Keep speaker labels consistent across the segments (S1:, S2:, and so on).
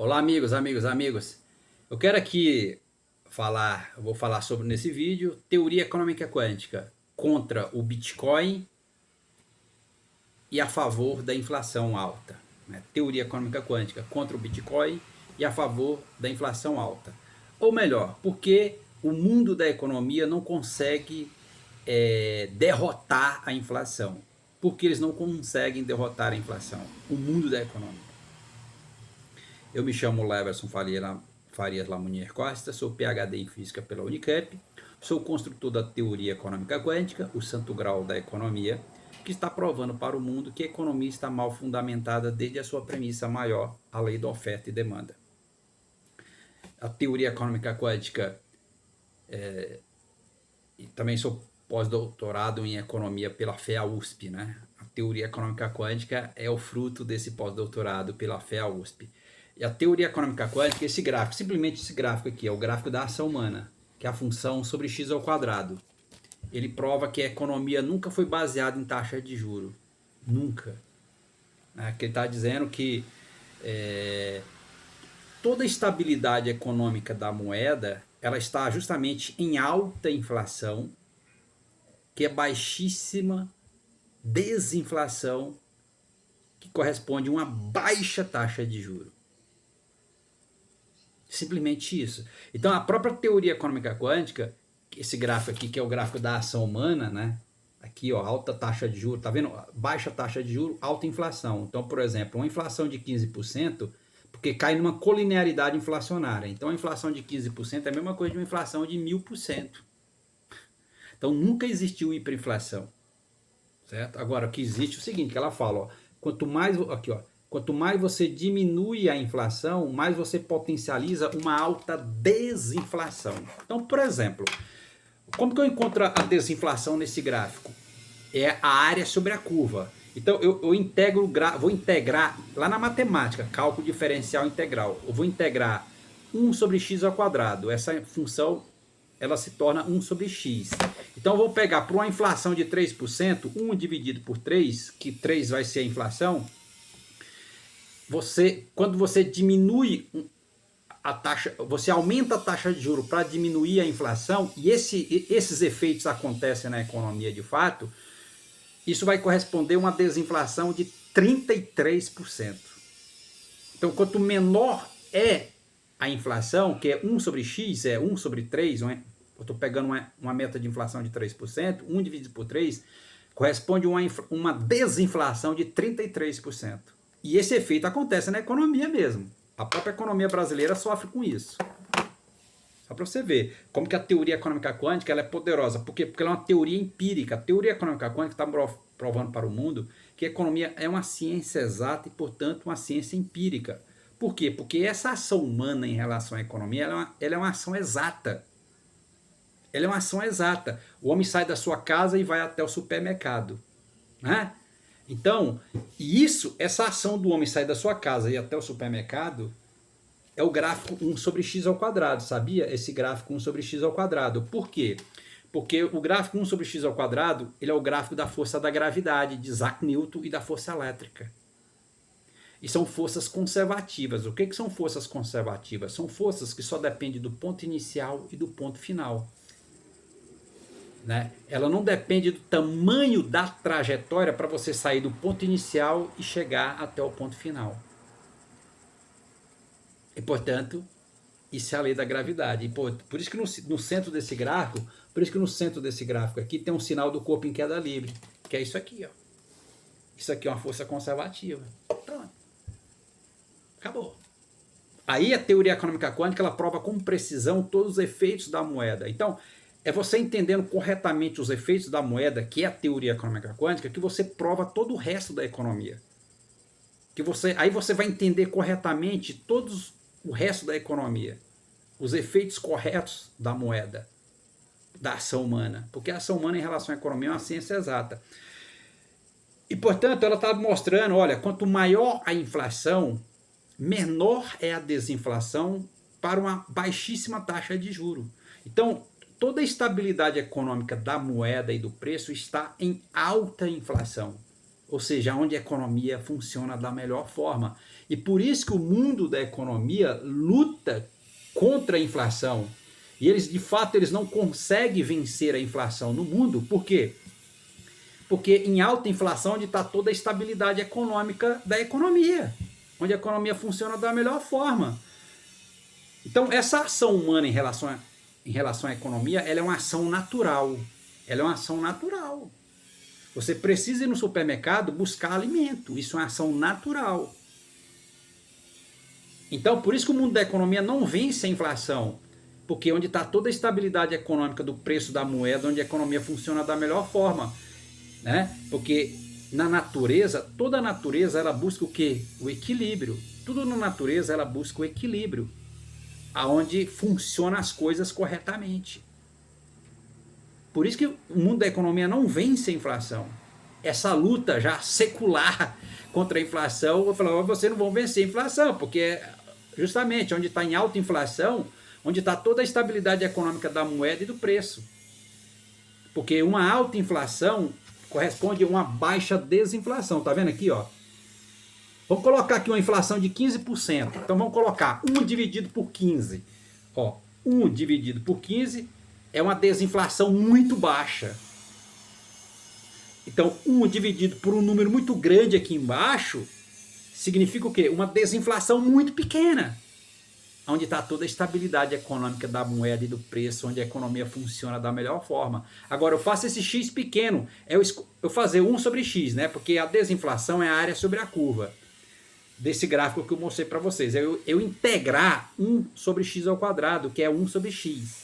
S1: Olá, amigos. Eu quero aqui vou falar sobre nesse vídeo teoria econômica quântica contra o Bitcoin e a favor da inflação alta, né? Teoria econômica quântica contra o Bitcoin e a favor da inflação alta. Ou melhor, porque o mundo da economia não consegue derrotar a inflação. Porque eles não conseguem derrotar a inflação. O mundo da economia. Eu me chamo Leverson Farias Lamunier Costa, sou PhD em Física pela Unicamp, sou construtor da teoria econômica quântica, o santo grau da economia, que está provando para o mundo que a economia está mal fundamentada desde a sua premissa maior, a lei da oferta e demanda. A teoria econômica quântica, e também sou pós-doutorado em economia pela FEA-USP, né? A teoria econômica quântica é o fruto desse pós-doutorado pela FEA-USP. E a teoria econômica quântica, esse gráfico, simplesmente esse gráfico aqui, é o gráfico da ação humana, que é a função sobre x ao quadrado. Ele prova que a economia nunca foi baseada em taxa de juro. Nunca. Que ele está dizendo que toda a estabilidade econômica da moeda, ela está justamente em alta inflação, que é baixíssima desinflação, que corresponde a uma baixa taxa de juro. Simplesmente isso. Então, a própria teoria econômica quântica, esse gráfico aqui, que é o gráfico da ação humana, né? Aqui, ó, alta taxa de juros, tá vendo? Baixa taxa de juros, alta inflação. Então, por exemplo, uma inflação de 15%, porque cai numa colinearidade inflacionária. Então, a inflação de 15% é a mesma coisa de uma inflação de 1000%. Então, nunca existiu hiperinflação, certo? Agora, o que existe é o seguinte, que ela fala, ó, quanto mais você diminui a inflação, mais você potencializa uma alta desinflação. Então, por exemplo, como que eu encontro a desinflação nesse gráfico? É a área sobre a curva. Então, vou integrar lá na matemática, cálculo diferencial integral. Eu vou integrar 1 sobre x ao quadrado. Essa função, ela se torna 1 sobre x. Então, eu vou pegar para uma inflação de 3%, 1 dividido por 3, que 3 vai ser a inflação. Quando você diminui a taxa, você aumenta a taxa de juros para diminuir a inflação, e esses efeitos acontecem na economia de fato, isso vai corresponder a uma desinflação de 33%. Então, quanto menor é a inflação, que é 1 sobre x, é 1 sobre 3, eu estou pegando uma meta de inflação de 3%, 1 dividido por 3, corresponde a uma desinflação de 33%. E esse efeito acontece na economia mesmo. A própria economia brasileira sofre com isso. Só para você ver como que a teoria econômica quântica ela é poderosa. Por quê? Porque ela é uma teoria empírica. A teoria econômica quântica está provando para o mundo que a economia é uma ciência exata e, portanto, uma ciência empírica. Por quê? Porque essa ação humana em relação à economia ela é uma ação exata. Ela é uma ação exata. O homem sai da sua casa e vai até o supermercado, né? Então, essa ação do homem sair da sua casa e ir até o supermercado é o gráfico 1 sobre x ao quadrado, sabia? Esse gráfico 1 sobre x ao quadrado. Por quê? Porque o gráfico 1 sobre x ao quadrado ele é o gráfico da força da gravidade, de Isaac Newton e da força elétrica. E são forças conservativas. O que são forças conservativas? São forças que só dependem do ponto inicial e do ponto final. Né? Ela não depende do tamanho da trajetória para você sair do ponto inicial e chegar até o ponto final. E, portanto, isso é a lei da gravidade. E, por isso que no centro desse gráfico, aqui tem um sinal do corpo em queda livre, que é isso aqui. Ó. Isso aqui é uma força conservativa. Pronto. Acabou. Aí a teoria econômica quântica ela prova com precisão todos os efeitos da moeda. Então, é você entendendo corretamente os efeitos da moeda, que é a teoria econômica quântica, que você prova todo o resto da economia. Aí você vai entender corretamente todo o resto da economia. Os efeitos corretos da moeda, da ação humana. Porque a ação humana em relação à economia é uma ciência exata. E, portanto, ela está mostrando, olha, quanto maior a inflação, menor é a desinflação para uma baixíssima taxa de juros. Então, toda a estabilidade econômica da moeda e do preço está em alta inflação, ou seja, onde a economia funciona da melhor forma. E por isso que o mundo da economia luta contra a inflação. E eles, de fato, eles não conseguem vencer a inflação no mundo. Por quê? Porque em alta inflação é onde está toda a estabilidade econômica da economia, onde a economia funciona da melhor forma. Então, essa ação humana em relação à economia, ela é uma ação natural. Ela é uma ação natural. Você precisa ir no supermercado buscar alimento. Isso é uma ação natural. Então, por isso que o mundo da economia não vence a inflação. Porque onde está toda a estabilidade econômica do preço da moeda, onde a economia funciona da melhor forma. Né? Porque na natureza, toda a natureza ela busca o quê? O equilíbrio. Tudo na natureza ela busca o equilíbrio. Aonde funcionam as coisas corretamente. Por isso que o mundo da economia não vence a inflação. Essa luta já secular contra a inflação, eu falo, vocês não vão vencer a inflação, porque justamente onde está em alta inflação, onde está toda a estabilidade econômica da moeda e do preço. Porque uma alta inflação corresponde a uma baixa desinflação. Tá vendo aqui, ó? Vamos colocar aqui uma inflação de 15%. Então vamos colocar 1 dividido por 15. Ó, 1 dividido por 15 é uma desinflação muito baixa. Então 1 dividido por um número muito grande aqui embaixo significa o quê? Uma desinflação muito pequena. Onde está toda a estabilidade econômica da moeda e do preço, onde a economia funciona da melhor forma. Agora, eu faço esse x pequeno, eu fazer 1 sobre x, né? Porque a desinflação é a área sobre a curva desse gráfico que eu mostrei para vocês. Eu integrar 1 sobre x ao quadrado, que é 1 sobre x.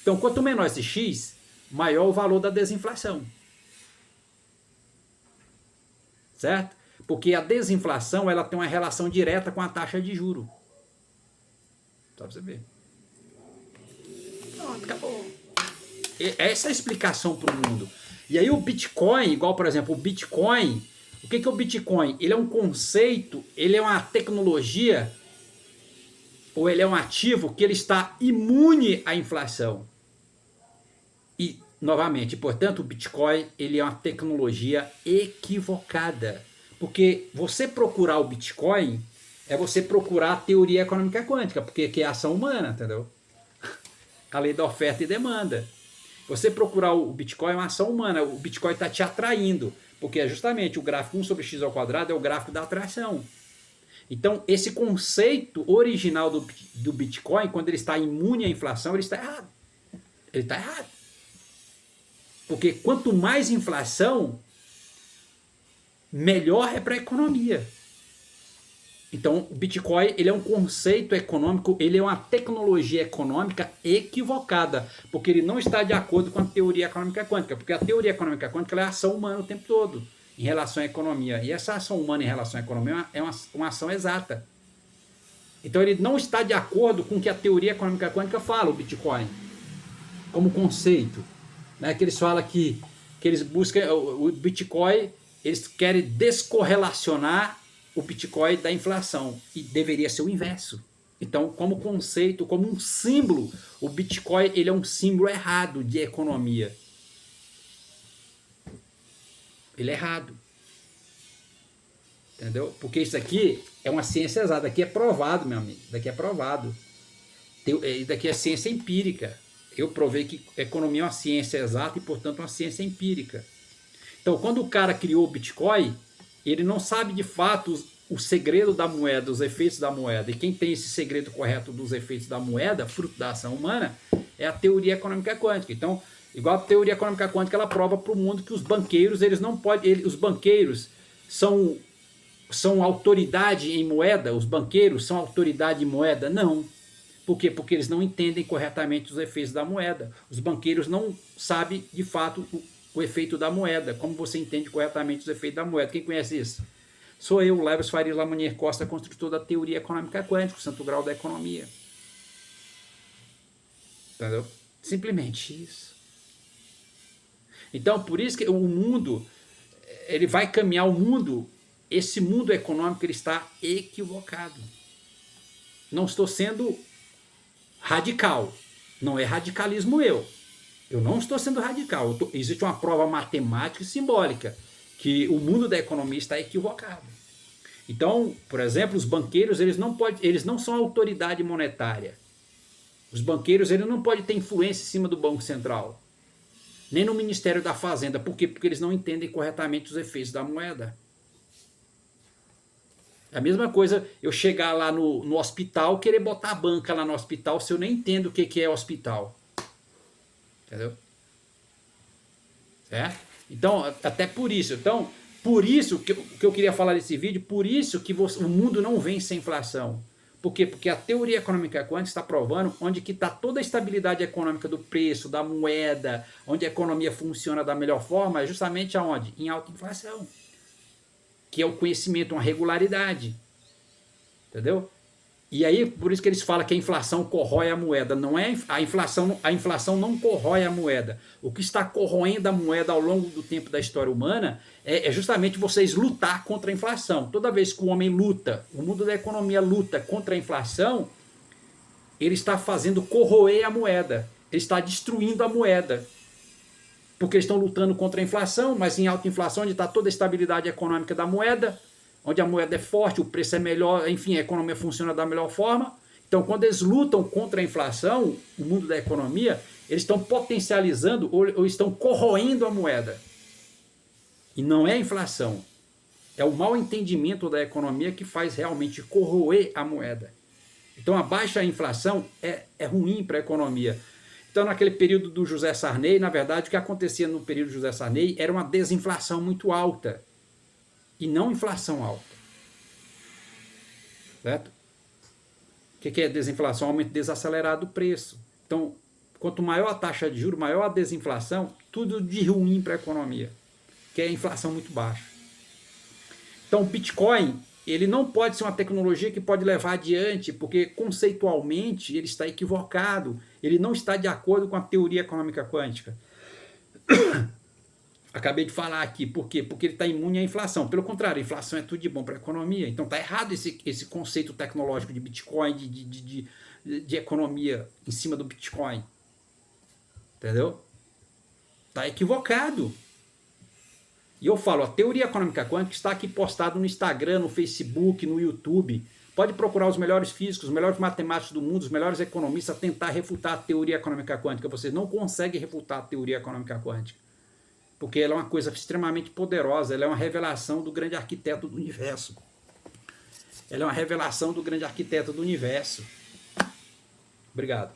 S1: Então, quanto menor esse x, maior o valor da desinflação. Certo? Porque a desinflação ela tem uma relação direta com a taxa de juros. Só pra você ver. Pronto, acabou. Essa é a explicação para o mundo. E aí o Bitcoin, igual por exemplo o Bitcoin, o que é o Bitcoin? Ele é um conceito, ele é uma tecnologia, ou ele é um ativo que ele está imune à inflação. E, novamente, portanto, o Bitcoin ele é uma tecnologia equivocada. Porque você procurar o Bitcoin é você procurar a teoria econômica quântica, porque que é a ação humana, entendeu? A lei da oferta e demanda. Você procurar o Bitcoin é uma ação humana, o Bitcoin está te atraindo, porque é justamente o gráfico 1 sobre x ao quadrado é o gráfico da atração. Então, esse conceito original do Bitcoin, quando ele está imune à inflação, ele está errado. Ele está errado. Porque quanto mais inflação, melhor é para a economia. Então, o Bitcoin ele é um conceito econômico, ele é uma tecnologia econômica equivocada, porque ele não está de acordo com a teoria econômica quântica, porque a teoria econômica quântica ela é a ação humana o tempo todo, em relação à economia. E essa ação humana em relação à economia é uma ação exata. Então, ele não está de acordo com o que a teoria econômica quântica fala, o Bitcoin, como conceito. Né? Que eles falam que eles buscam, o Bitcoin, eles querem descorrelacionar o Bitcoin da inflação, e deveria ser o inverso. Então, como conceito, como um símbolo, o Bitcoin ele é um símbolo errado de economia. Ele é errado. Entendeu? Porque isso aqui é uma ciência exata, daqui é provado, meu amigo, daqui é provado. Daqui é ciência empírica. Eu provei que economia é uma ciência exata e, portanto, uma ciência empírica. Então, quando o cara criou o Bitcoin, ele não sabe de fato o segredo da moeda, os efeitos da moeda. E quem tem esse segredo correto dos efeitos da moeda, fruto da ação humana, é a teoria econômica quântica. Então, igual a teoria econômica quântica, ela prova para o mundo que os banqueiros, eles não podem, os banqueiros são autoridade em moeda, os banqueiros são autoridade em moeda? Não. Por quê? Porque eles não entendem corretamente os efeitos da moeda. Os banqueiros não sabem, de fato, o efeito da moeda. Como você entende corretamente os efeitos da moeda? Quem conhece isso? Sou eu, Leves Faria Lamonier Costa, construtor da teoria econômica quântica, o santo grau da economia. Entendeu? Simplesmente isso. Então, por isso que o mundo, ele vai caminhar o mundo, esse mundo econômico, ele está equivocado. Não estou sendo radical. Não é radicalismo eu. Eu não estou sendo radical. Existe uma prova matemática e simbólica que o mundo da economia está equivocado. Então, por exemplo, os banqueiros eles não são autoridade monetária. Os banqueiros eles não podem ter influência em cima do Banco Central, nem no Ministério da Fazenda. Por quê? Porque eles não entendem corretamente os efeitos da moeda. É a mesma coisa eu chegar lá no hospital, querer botar a banca lá no hospital, se eu nem entendo o que é hospital. Entendeu? Certo? Então, até por isso. Então, por isso que eu queria falar desse vídeo, por isso que o mundo não vem sem inflação. Por quê? Porque a teoria econômica quântica está provando onde que está toda a estabilidade econômica do preço, da moeda, onde a economia funciona da melhor forma, é justamente aonde? Em alta inflação. Que é o conhecimento, uma regularidade. Entendeu? E aí, por isso que eles falam que a inflação corrói a moeda. Não é a inflação não corrói a moeda. O que está corroendo a moeda ao longo do tempo da história humana é justamente vocês lutar contra a inflação. Toda vez que o homem luta, o mundo da economia luta contra a inflação, ele está fazendo corroer a moeda. Ele está destruindo a moeda. Porque eles estão lutando contra a inflação, mas em alta inflação, onde está toda a estabilidade econômica da moeda, onde a moeda é forte, o preço é melhor, enfim, a economia funciona da melhor forma. Então, quando eles lutam contra a inflação, o mundo da economia, eles estão potencializando ou estão corroendo a moeda. E não é a inflação. É o mau entendimento da economia que faz realmente corroer a moeda. Então, a baixa inflação é ruim para a economia. Então, naquele período do José Sarney, na verdade, o que acontecia no período do José Sarney era uma desinflação muito alta. E não inflação alta. Certo? O que é desinflação? Aumento desacelerado do preço. Então, quanto maior a taxa de juros, maior a desinflação, tudo de ruim para a economia, que é a inflação muito baixa. Então, o Bitcoin, ele não pode ser uma tecnologia que pode levar adiante, porque conceitualmente ele está equivocado, ele não está de acordo com a teoria econômica quântica. Acabei de falar aqui, por quê? Porque ele está imune à inflação. Pelo contrário, a inflação é tudo de bom para a economia. Então está errado esse conceito tecnológico de Bitcoin, de economia em cima do Bitcoin. Entendeu? Está equivocado. E eu falo, a teoria econômica quântica está aqui postado no Instagram, no Facebook, no YouTube. Pode procurar os melhores físicos, os melhores matemáticos do mundo, os melhores economistas a tentar refutar a teoria econômica quântica. Vocês não conseguem refutar a teoria econômica quântica. Porque ela é uma coisa extremamente poderosa, ela é uma revelação do grande arquiteto do universo. Ela é uma revelação do grande arquiteto do universo. Obrigado.